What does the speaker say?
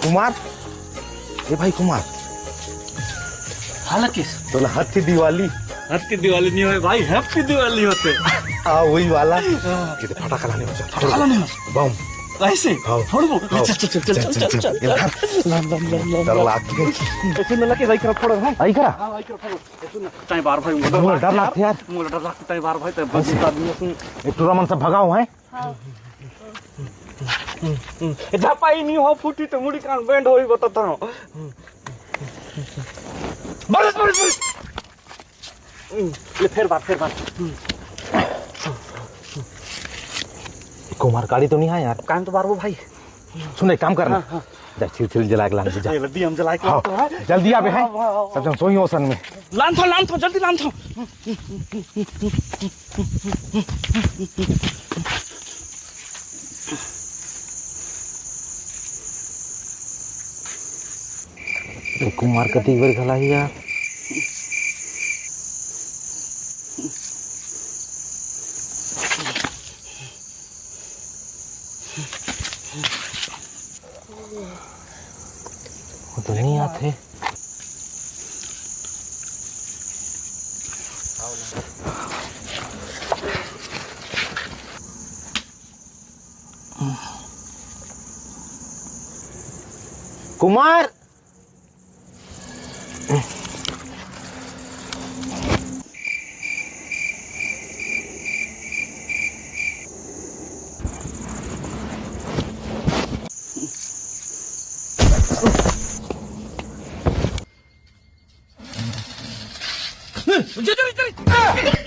कुमार, ए भाई कुमार, हालांकि तो हैप्पी दिवाली। हैप्पी दिवाली नहीं है भाई, हैप्पी दिवाली होते। वही वाला। कितने फटाका लाने को चल। फटाका लाने बम। ऐसे छोड़ दो। चल चल चल चल चल चल डर लागते। ऐसे न लगे भाई कर फोड़ है। आई करा। हां भाई कर फोड़। सुन ताई बार भाई मुझे डर लगता यार। मुझे डर लगता ताई बार भाई, बस आदमी सुन एक टूर्नामेंट से भगाओ है। हां झापाई नहीं हो फूटी तो मुड़ी कान बैंड होई बताता हूं। बस बस बस ले फिर बात। कुमार गाड़ी तो नहीं है यार। काम तो बार वो भाई। सुन एक काम करना। छिल जला के लान जा। जल्दी हम जला के लाते हैं। जल्दी आबे है। सब जन सोई ओसन में। लान थो जल्दी लान थो। कुमार कति बार खला यार। वो तो नहीं आते। कुमार, चल